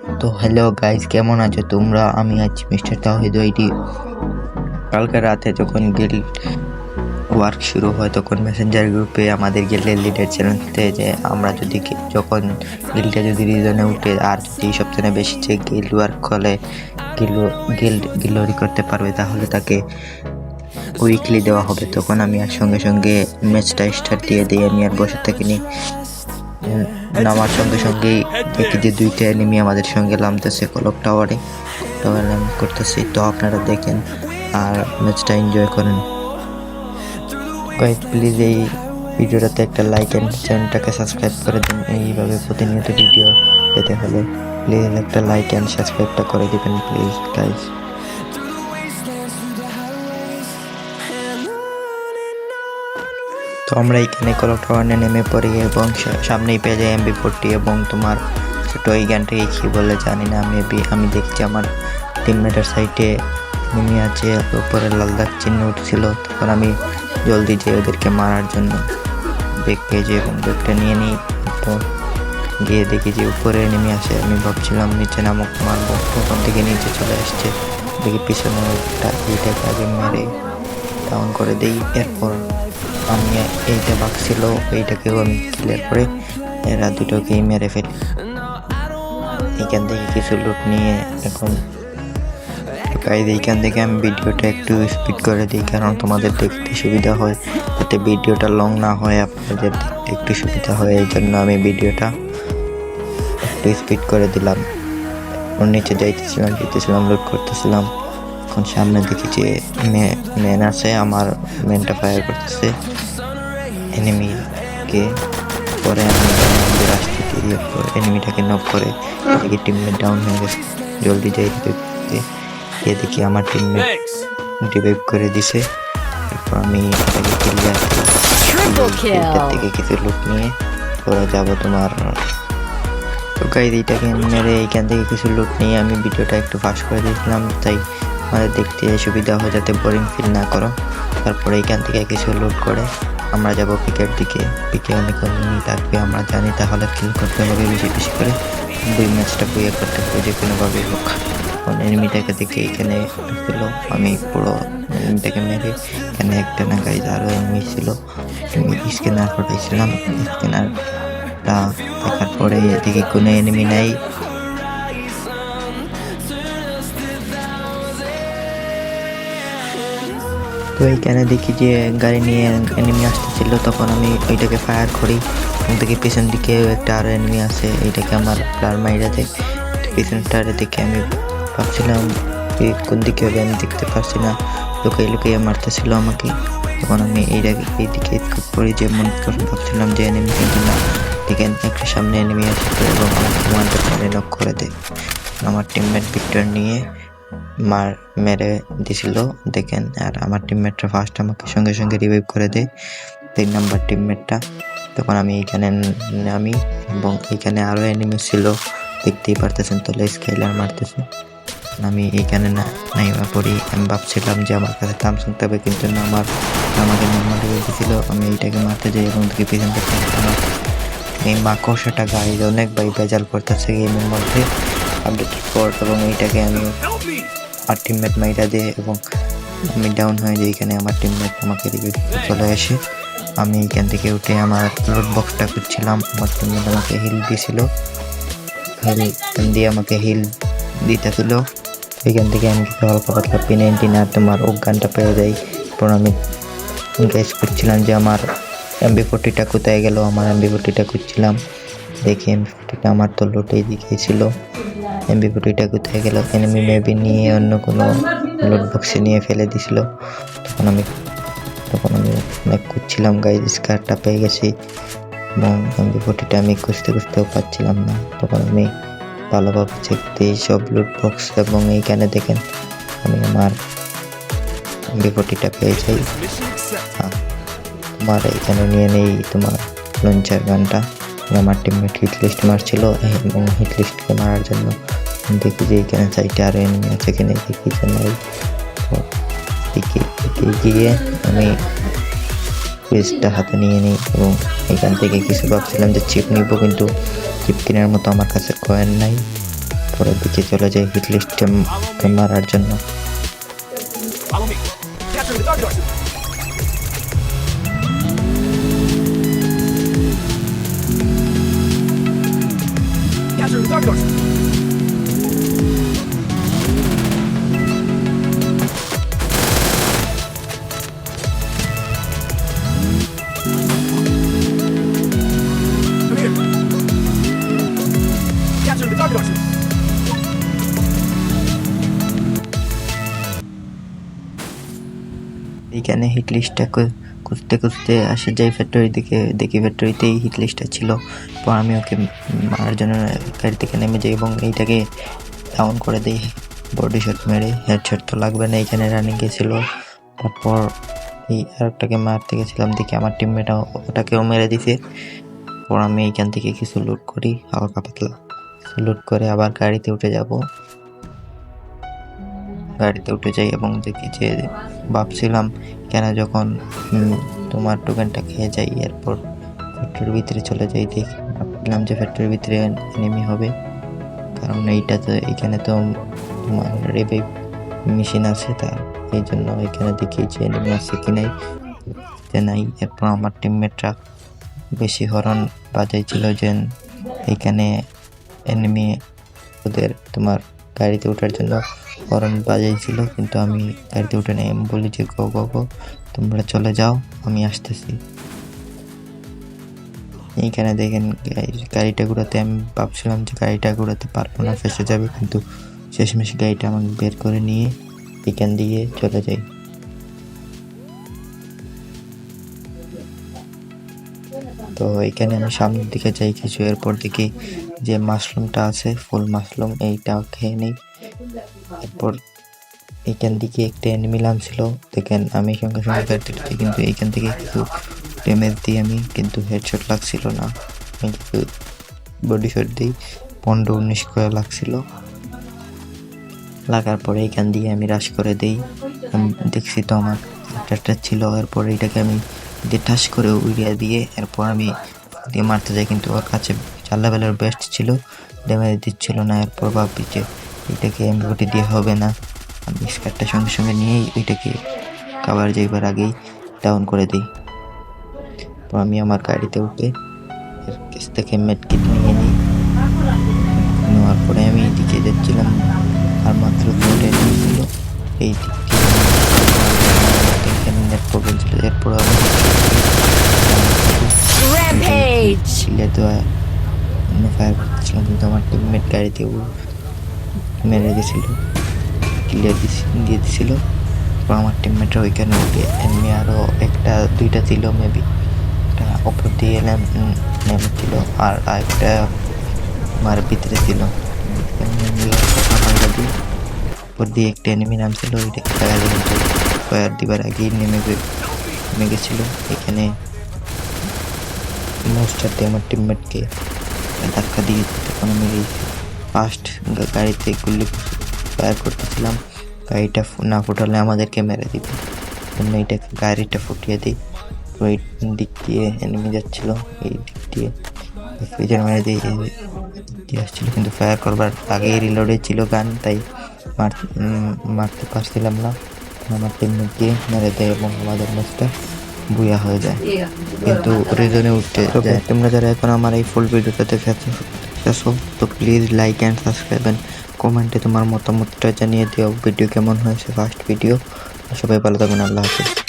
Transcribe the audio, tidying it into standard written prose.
তো hello guys, কেমন আছো তোমরা? আমি আছি মিস্টার তাওহিদ ওয়াইটি। কালকে রাতে যখন গিল্ড ওয়ার্ক শুরু হয় তখন মেসেঞ্জার গ্রুপে আমাদের গিল্ডের লিডার চ্যালেঞ্জ দেয় যে আমরা যদি যখন গিল্ডে যদি রিজনে উঠে আর যদি সবথেকে বেশি যে গিল্ড ওয়ার্ক হলে গিল্ডরি করতে পারবে তাহলে তাকে উইকলি দেওয়া হবে। তখন আমি আর সঙ্গে সঙ্গে ম্যাচটা স্টার্ট দিয়ে দিই। আমি আর বসে থাকিনি, নামার সঙ্গে সঙ্গেই দেখি যে দুইটা এনিমি আমাদের সঙ্গে নামতেছে ক্লক টাওয়ারে করতেছি। তো আপনারা দেখেন আর ম্যাচটা এনজয় করেন। গাইস প্লিজ এই ভিডিওটাতে একটা লাইক এন্ড চ্যানেলটাকে সাবস্ক্রাইব করে দিন। এইভাবে প্রতিনিয়ত ভিডিও পেতে হলে প্লিজ একটা লাইক এন্ড সাবস্ক্রাইবটা করে দিবেন প্লিজ গাইস। তো আমরা এখানে ক্লক টাওয়ারে নেমে পড়ি এবং সামনেই পেয়ে যাই MB40 এবং তোমার ছোট এই গানটাকে কী বলে জানি না। আমি দেখছি আমার টিমমেটের সাইডে নেমে আছে, উপরে লাল দাগ চিহ্ন উঠছিল। তখন আমি জলদি যেয়ে ওদেরকে মারার জন্য ব্যাগ পেয়ে যাই এবং ব্যাগটা নিয়ে নিই। তো গিয়ে দেখি যে উপরে নেমে আসে। আমি ভাবছিলাম নিচে নামক মারবো, ওখান থেকে নিচে চলে আসছে। দেখি পিছনে এইটাকে আগে মেরে ডাউন করে দিই। এরপর আমি এইটা বাঘ ছিল, এইটাকেও আমি ক্লিয়ার করে এরা দুটোকেই মেরে ফেলি। এইখান থেকে কিছু লুট নিয়ে এখন এইখান থেকে আমি ভিডিওটা একটু স্পিড করে দিই, কারণ তোমাদের দেখতে সুবিধা হয়, যাতে ভিডিওটা লং না হয়, আপনাদের দেখতে একটু সুবিধা হয়। এই জন্য আমি ভিডিওটা একটু স্পিড করে দিলাম। নিচে যেতেছিলাম লুট করতেছিলাম। এখন সামনে দেখি যে ম্যান আছে, আমার ম্যানটা ফায়ার করতেছে এনিমিকে। পরে আমি এনিমিটাকে নক করে দেখি টিমমেট ডাউন হয়ে গেছে। জলদি যাই দেখি আমার টিমমেট রিভাইভ করে দিছে। এরপর আমি এটাকে ক্লিয়ার থেকে কিছু লুট নিয়ে ওরা যাবো তোমার। তো গাইজ এইটাকে মেরে এইখান থেকে কিছু লুট নিয়ে আমি ভিডিওটা একটু ফাস্ট করে দিয়েছিলাম, তাই আমাদের দেখতে সুবিধা হয়, যাতে বোরিং ফিল না করো। তারপরে এইখান থেকে কিছু লুট করে আমরা যাব পিকের দিকে। পিকে অনেক থাকবে আমরা জানি, তাহলে কিল করতে হবে বেশি বেশি করে। দুই ম্যাচটা বইয়ে করতে হবে যে কোনোভাবে হোক। এনিমিটাকে দেখে এখানে ছিল, আমি পুরো এনিমিটাকে মেরে এখানে একটা না গাইজ আরও এনিমি ছিল। স্ক্যানার পাঠাইছিলাম, স্ক্যানারটা দেখার পরে দেখি কোনো এনিমি নাই। তো এইখানে দেখি যে গাড়ি নিয়ে এনিমি আসতেছিল, তখন আমি ওইটাকে ফায়ার করি। দেখি পিছন দিকে একটা আরও এনিমি আছে, এইটাকে আমার প্লার মাইরা দেয়। পিছনটারে দেখে আমি ভাবছিলাম কোন দিকে হবে, আমি দেখতে পারছি না, লুকিয়ে মারতেছিল আমাকে। তখন আমি এইদিকে করি যে মনে ভাবছিলাম যে এনিমি কিন্তু না, দেখেন একটা সামনে এনিমি আসছে এবং আমার কমান্ডার নক করে দেয়। আমার টিমমেট ভিক্টর নিয়ে মেরে দিছিল দেখেন। আর আমার টিমমেটটা ফার্স্ট আমাকে সঙ্গে সঙ্গে রিভাইভ করে দেয়, 3 নাম্বার টিমমেটটা। তখন আমি এইখানে নামি এবং এইখানে আরও এনিমি ছিল, দেখতেই পারতেছেন, তো স্কেলার মারতেছে। আমি এইখানে নাইবা পড়ি। আমি ভাবছিলাম যে আমার কাছে থামসন তবে, কিন্তু না, আমাকে নর্মাল দিয়েছিল। আমি এইটাকে মারতে যাই এবং দেখি পিছন থেকে আমার এই মাকড়সাটা গাড়ি অনেক বেজাল করতেছে গেমের মধ্যে আপডেটের পর। এবং এইটাকে আমি আর টিমমেট মাইরা দেয় এবং আমি ডাউন হয়ে যাই। এখানে আমার টিমমেট আমাকে চলে আসে। আমি এইখান থেকে উঠে আমার লোড বক্সটা খুঁজছিলাম, আমার টিমমেট আমাকে হিল দিয়েছিল, দিয়ে আমাকে হিল দিতেছিল। এখান থেকে আমি কিছু হালকা পাতলা P90 আর তোমার গানটা পেয়ে যাই। পর আমি গ্যাস করছিলাম যে আমার MB40টা কোথায় গেল। আমার MB40টা খুঁজছিলাম, দেখি MB40টা আমার তো লোটেই দিকেছিল। MB40টা কোথায় গেল, এনিমি মেবি নিয়ে অন্য কোনো লোড বক্সে নিয়ে ফেলে দিছিল। তখন আমি অনেক খুঁজছিলাম গাইজ, স্কারটা পেয়ে গেছি এবং MB40টা আমি খুঁজতেও পাচ্ছিলাম না। তখন আমি ভালোভাবে চেক দিই সব লুট বক্স এবং এইখানে দেখেন আমি আমার MB40টা পেয়ে যাই। তোমার এইখানে নিয়ে নেই তোমার লঞ্চার গানটা। আমার টিমমেট হিটলিস্ট মারছিল এবং হিটলিস্টকে মারার জন্য দেখি যে এইখানে সাইডে আরও এনিমি আছে, এখানে দেখি যে নাই। তো গিয়ে আমি পেজটা হাতে নিয়ে নিই এবং এখান থেকে কিছু ভাবছিলাম যে চিপ নিব, কিন্তু চিপ কেনার মতো আমার কাছে কয়েন নাই। তো উপরের দিকে চলে যাই হিট লিস্টে মারার জন্য। Follow me. Capture the target arsenal. Capture the target arsenal. Come here. Capture the target arsenal. এইখানে হিট লিস্টটা খুঁজতে খুঁজতে আসে যাই ফ্যাক্টরি দিকে, দেখি ফ্যাক্টরিতেই হিট লিস্টটা ছিল। পর আমি ওকে মারার জন্য গাড়ি থেকে নেমে যাই এবং এইটাকে ডাউন করে দিই বডি শট মেরে। হেডশট তো লাগবে না, এইখানে রানিং গেছিল। তারপর এই আরেকটাকে মারতে গেছিলাম, দেখি আমার টিমমেট ওটাকেও মেরে দিছে। পর আমি এইখান থেকে কিছু লুট করি, হালকা পাতলা লুট করে আবার গাড়িতে উঠে যাব। গাড়িতে উঠে যাই এবং দেখি যে ভাবছিলাম কেন যখন তোমার টোকেনটা খেয়ে যাই, এরপর ফ্যাক্টরির ভিতরে চলে যাই। দেখি ভাবছিলাম যে ফ্যাক্টরির ভিতরে এনিমি হবে, কারণ এইটা তো এখানে তো তোমার রিভাইভ মেশিন আছে, তার এই জন্য এখানে দেখি যে এনিমি আছে কি নাই। এরপর আমার টিমমেটরা বেশি হরন বাজাইছিল যে এখানে এনিমি ওদের তোমার গাড়িতে ওঠার জন্য হরন বাজাইছিল, কিন্তু আমি গাড়িতে উঠে নেই। আমি বলি যে গো গো গো, তোমরা চলে যাও, আমি আসতেছি। এইখানে দেখেন গাড়িটা ঘুরাতে, আমি ভাবছিলাম যে গাড়িটা ঘুরাতে পারবো না, ফেসে যাবে, কিন্তু শেষমেশ গাড়িটা আমাকে বের করে নিয়ে এখান দিয়ে চলে যাই। তো এখানে আমি সামনের দিকে যাই কিছু, এরপর দেখি যে মাশরুমটা আছে, ফুল মাশরুম, এইটা খেয়ে নিই। এরপর এইখান থেকে একটা এনিমি নামছিল, দেখেন আমি সঙ্গে সঙ্গে গাড়িতে উঠেছি, কিন্তু এইখান থেকে কিছু ড্যামেজ দিই আমি, কিন্তু হেডশট লাগছিল না। আমি কিছু বডি শট দিই, 15-19 করে লাগছিল। লাগার পরে এইখান দিয়ে আমি রাশ করে দিই। দেখছি তো আমার একটা ছিল, এরপর এইটাকে আমি ঠাস করে উড়িয়ে দিয়ে এরপর আমি দিয়ে মারতে যাই, কিন্তু ওর কাছে 4 লেভেলের বেস্ট ছিল, ড্যামেজ দিচ্ছিল না। এরপর ভাবি যে এটাকে এমবিওটি দিয়ে হবে না, আমি স্কারটা সঙ্গে সঙ্গে নিয়েই ওইটাকে কাভার যাইবার আগেই ডাউন করে দিই। তো আমি আমার গাড়িতে উঠে এর কাছ থেকে মেডকিট নিয়ে নিই। নেওয়ার পরে আমি এদিকে যাচ্ছিলাম, আর মাত্র 2টা এনিমি ছিল এই দিক দিয়ে, নেট প্রবলেম ছিল। এরপর আমি ফায়ার করতেছিলাম, কিন্তু আমার টিমমেট গাড়িতে মেরে দিয়েছিল, ক্লিয়ার দিয়ে দিছিল। তারপর আমার টিমমেটরা ওইখানে উঠে এমনি আরও 1-2টা ছিল মেবি, একটা ওপর দিয়ে নেমেছিল আর একটা আমার ভিতরে ছিল। উপর দিয়ে একটা এনিমি নামছিল, ওইটাকে ফায়ার দিবার আগেই নেমে গেছিল। এখানে মোস্টারটি আমার টিমমেটকে ধাক্কা দিয়ে তখন আমি ফার্স্ট গাড়িতে গুলি ফায়ার করতেছিলাম, গাড়িটা না ফুটালে আমাদেরকে মেরে দিবে, জন্য এইটাকে গাড়িটা ফুটিয়ে দিই। ওই দিক দিয়ে এনিমি যাচ্ছিল, এই দিক দিয়ে ফ্রিজার মেরে দিয়ে আসছিল, কিন্তু ফায়ার করবার আগেই রিলোডে ছিল গান, তাই মারতে পারছিলাম না। আমার টিমমেট দিয়ে মেরে দেয় এবং আমাদের ম্যাচটা বুয়া হয়ে যায়, কিন্তু রিজনে উঠতে যায়। তোমরা যারা এখন আমার এই ফুল ভিডিওটা দেখেছো তো please like and subscribe and কমেন্টে তোমার মতামতটা জানিয়ে দিও ভিডিও কেমন হয়েছে, ফার্স্ট ভিডিও। সবাই ভালো থাকবেন, আল্লাহ হাফেজ।